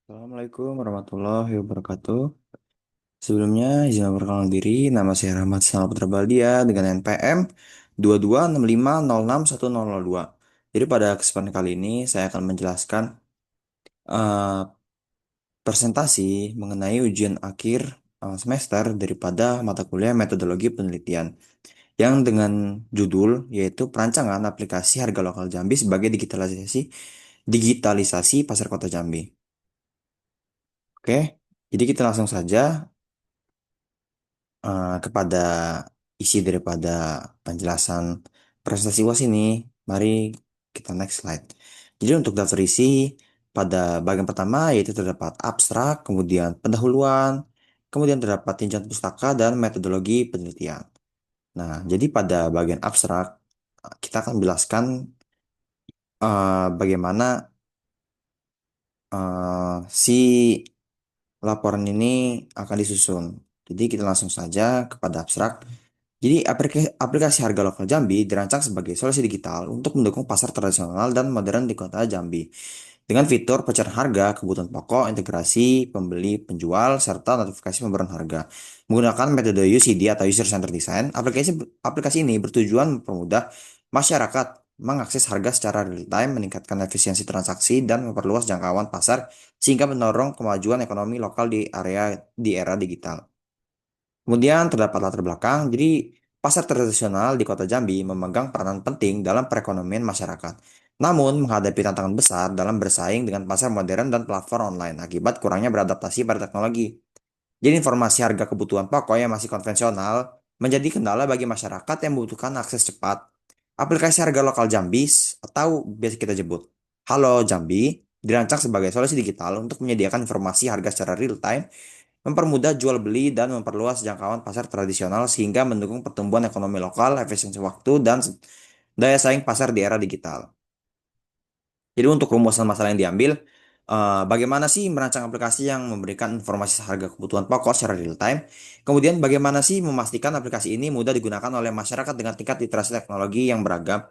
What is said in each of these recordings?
Assalamualaikum warahmatullahi wabarakatuh. Sebelumnya, izin memperkenalkan diri, nama saya Rahmat Salma Putra Baldia dengan NPM 2265061002. Jadi pada kesempatan kali ini saya akan menjelaskan eh, presentasi mengenai ujian akhir semester daripada mata kuliah metodologi penelitian yang dengan judul yaitu perancangan aplikasi harga lokal Jambi sebagai digitalisasi pasar kota Jambi. Oke, jadi kita langsung saja kepada isi daripada penjelasan presentasi UAS ini, mari kita next slide. Jadi untuk daftar isi pada bagian pertama yaitu terdapat abstrak, kemudian pendahuluan, kemudian terdapat tinjauan pustaka dan metodologi penelitian. Nah, jadi pada bagian abstrak kita akan menjelaskan bagaimana si laporan ini akan disusun. Jadi kita langsung saja kepada abstrak. Jadi aplikasi harga lokal Jambi dirancang sebagai solusi digital untuk mendukung pasar tradisional dan modern di kota Jambi. Dengan fitur pencarian harga, kebutuhan pokok, integrasi, pembeli, penjual, serta notifikasi pembaruan harga. Menggunakan metode UCD atau User Centered Design, aplikasi ini bertujuan mempermudah masyarakat mengakses harga secara real-time, meningkatkan efisiensi transaksi, dan memperluas jangkauan pasar sehingga mendorong kemajuan ekonomi lokal di era digital. Kemudian terdapat latar belakang, jadi pasar tradisional di kota Jambi memegang peranan penting dalam perekonomian masyarakat. Namun menghadapi tantangan besar dalam bersaing dengan pasar modern dan platform online akibat kurangnya beradaptasi pada teknologi. Jadi informasi harga kebutuhan pokok yang masih konvensional menjadi kendala bagi masyarakat yang membutuhkan akses cepat. Aplikasi harga lokal Jambi atau biasa kita sebut Halo Jambi dirancang sebagai solusi digital untuk menyediakan informasi harga secara real time, mempermudah jual beli dan memperluas jangkauan pasar tradisional sehingga mendukung pertumbuhan ekonomi lokal, efisiensi waktu, dan daya saing pasar di era digital. Jadi untuk rumusan masalah yang diambil, bagaimana sih merancang aplikasi yang memberikan informasi harga kebutuhan pokok secara real time? Kemudian bagaimana sih memastikan aplikasi ini mudah digunakan oleh masyarakat dengan tingkat literasi teknologi yang beragam?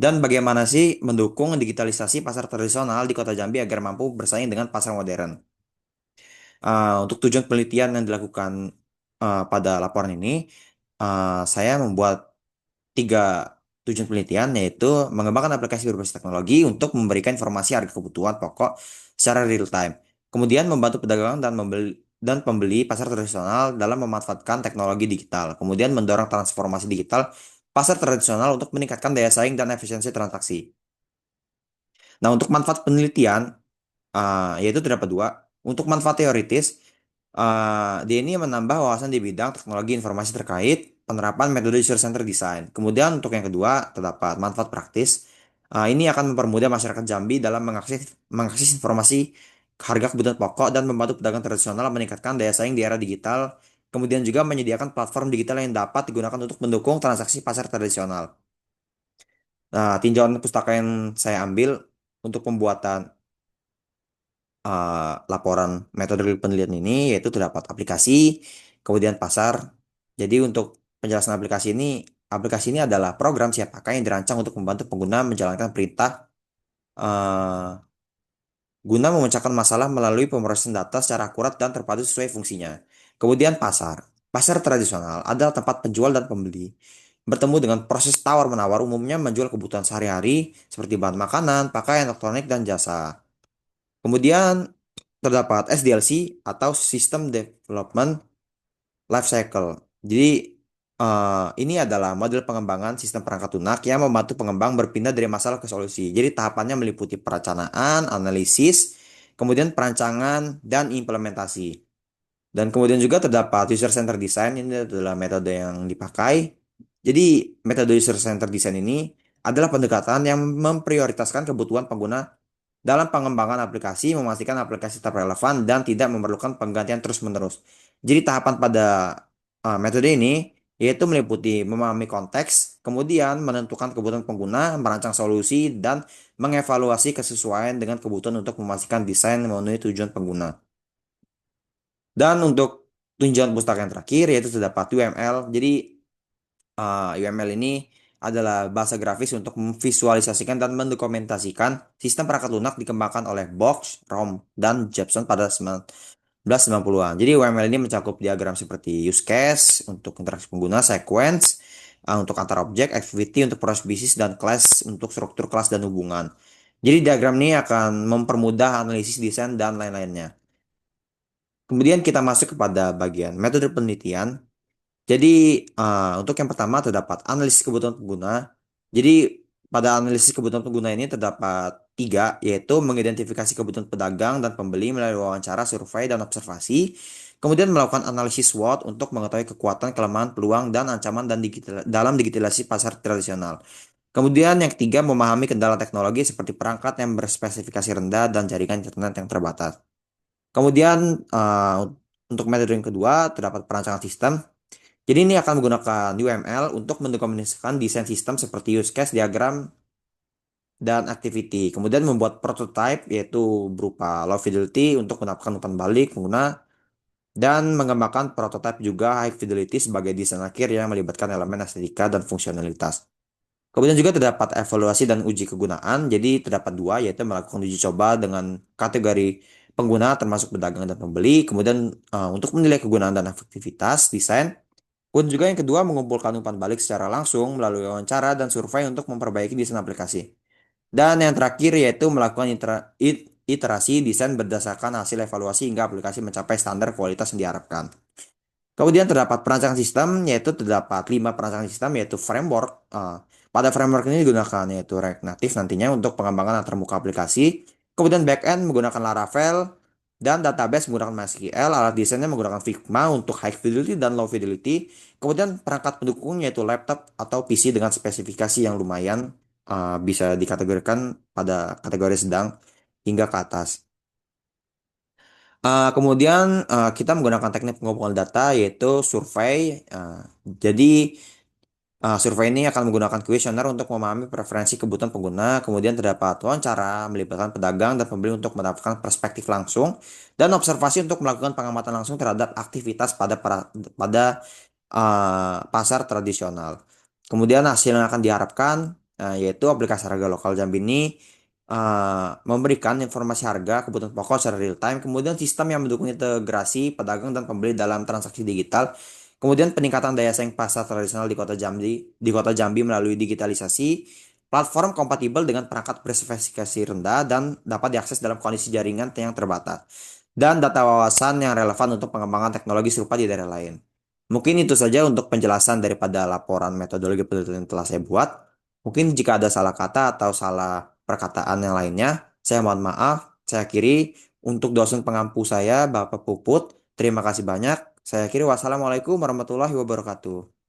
Dan bagaimana sih mendukung digitalisasi pasar tradisional di Kota Jambi agar mampu bersaing dengan pasar modern? Untuk tujuan penelitian yang dilakukan pada laporan ini, saya membuat tiga tujuan penelitian, yaitu mengembangkan aplikasi berbasis teknologi untuk memberikan informasi harga kebutuhan pokok secara real time. Kemudian membantu pedagang dan pembeli pasar tradisional dalam memanfaatkan teknologi digital. Kemudian mendorong transformasi digital pasar tradisional untuk meningkatkan daya saing dan efisiensi transaksi. Nah, untuk manfaat penelitian, yaitu terdapat dua. Untuk manfaat teoritis, dia ini menambah wawasan di bidang teknologi informasi terkait penerapan metode user-centered design. Kemudian untuk yang kedua, terdapat manfaat praktis. Ini akan mempermudah masyarakat Jambi dalam mengakses informasi harga kebutuhan pokok dan membantu pedagang tradisional meningkatkan daya saing di era digital. Kemudian juga menyediakan platform digital yang dapat digunakan untuk mendukung transaksi pasar tradisional. Nah, tinjauan pustaka yang saya ambil untuk pembuatan laporan metode penelitian ini yaitu terdapat aplikasi, kemudian pasar. Jadi untuk penjelasan aplikasi ini adalah program siap pakai yang dirancang untuk membantu pengguna menjalankan perintah eh, guna memecahkan masalah melalui pemrosesan data secara akurat dan terpadu sesuai fungsinya. Kemudian pasar. Pasar tradisional adalah tempat penjual dan pembeli bertemu dengan proses tawar-menawar, umumnya menjual kebutuhan sehari-hari seperti bahan makanan, pakaian, elektronik, dan jasa. Kemudian terdapat SDLC atau System Development Life Cycle. Jadi ini adalah model pengembangan sistem perangkat lunak yang membantu pengembang berpindah dari masalah ke solusi. Jadi tahapannya meliputi perencanaan, analisis, kemudian perancangan dan implementasi. Dan kemudian juga terdapat user center design, ini adalah metode yang dipakai. Jadi metode user center design ini adalah pendekatan yang memprioritaskan kebutuhan pengguna dalam pengembangan aplikasi, memastikan aplikasi tetap relevan dan tidak memerlukan penggantian terus-menerus. Jadi tahapan pada metode ini yaitu meliputi memahami konteks, kemudian menentukan kebutuhan pengguna, merancang solusi, dan mengevaluasi kesesuaian dengan kebutuhan untuk memastikan desain memenuhi tujuan pengguna. Dan untuk tunjangan pustaka yang terakhir yaitu terdapat UML. Jadi UML ini adalah bahasa grafis untuk memvisualisasikan dan mendokumentasikan sistem perangkat lunak dikembangkan oleh Box, Rom, dan Jepson pada 1990-an. Jadi UML ini mencakup diagram seperti use case untuk interaksi pengguna, sequence untuk antar objek, activity untuk proses bisnis, dan class untuk struktur kelas dan hubungan. Jadi diagram ini akan mempermudah analisis desain dan lain-lainnya. Kemudian kita masuk kepada bagian metode penelitian. Jadi untuk yang pertama terdapat analisis kebutuhan pengguna. Jadi pada analisis kebutuhan pengguna ini terdapat tiga, yaitu mengidentifikasi kebutuhan pedagang dan pembeli melalui wawancara, survei, dan observasi. Kemudian melakukan analisis SWOT untuk mengetahui kekuatan, kelemahan, peluang, dan ancaman dalam digitalisasi pasar tradisional. Kemudian yang ketiga, memahami kendala teknologi seperti perangkat yang berspesifikasi rendah dan jaringan internet yang terbatas. Kemudian untuk metode yang kedua terdapat perancangan sistem. Jadi ini akan menggunakan UML untuk mendokumentasikan desain sistem seperti use case, diagram, dan activity. Kemudian membuat prototype yaitu berupa low fidelity untuk mendapatkan umpan balik pengguna dan mengembangkan prototype juga high fidelity sebagai desain akhir yang melibatkan elemen estetika dan fungsionalitas. Kemudian juga terdapat evaluasi dan uji kegunaan. Jadi terdapat dua, yaitu melakukan uji coba dengan kategori pengguna termasuk pedagang dan pembeli. Kemudian untuk menilai kegunaan dan efektivitas desain. Kemudian juga yang kedua mengumpulkan umpan balik secara langsung melalui wawancara dan survei untuk memperbaiki desain aplikasi. Dan yang terakhir yaitu melakukan iterasi desain berdasarkan hasil evaluasi hingga aplikasi mencapai standar kualitas yang diharapkan. Kemudian terdapat perancangan sistem, yaitu terdapat 5 perancangan sistem, yaitu framework. Pada framework ini digunakan yaitu React Native nantinya untuk pengembangan antarmuka aplikasi. Kemudian backend menggunakan Laravel dan database menggunakan MySQL. Alat desainnya menggunakan Figma untuk high fidelity dan low fidelity. Kemudian perangkat pendukung yaitu laptop atau PC dengan spesifikasi yang lumayan bisa dikategorikan pada kategori sedang hingga ke atas. Kemudian kita menggunakan teknik pengumpulan data yaitu survei. Jadi survei ini akan menggunakan kuesioner untuk memahami preferensi kebutuhan pengguna. Kemudian terdapat wawancara melibatkan pedagang dan pembeli untuk mendapatkan perspektif langsung dan observasi untuk melakukan pengamatan langsung terhadap aktivitas pada pasar tradisional. Kemudian hasil yang akan diharapkan yaitu aplikasi harga lokal Jambi ini memberikan informasi harga kebutuhan pokok secara real time, kemudian sistem yang mendukung integrasi pedagang dan pembeli dalam transaksi digital, kemudian peningkatan daya saing pasar tradisional di kota Jambi melalui digitalisasi, platform kompatibel dengan perangkat berspesifikasi rendah dan dapat diakses dalam kondisi jaringan yang terbatas, dan data wawasan yang relevan untuk pengembangan teknologi serupa di daerah lain. Mungkin itu saja untuk penjelasan daripada laporan metodologi penelitian yang telah saya buat. Mungkin jika ada salah kata atau salah perkataan yang lainnya, saya mohon maaf. Saya akhiri untuk dosen pengampu saya, Bapak Puput. Terima kasih banyak. Saya akhiri wassalamualaikum warahmatullahi wabarakatuh.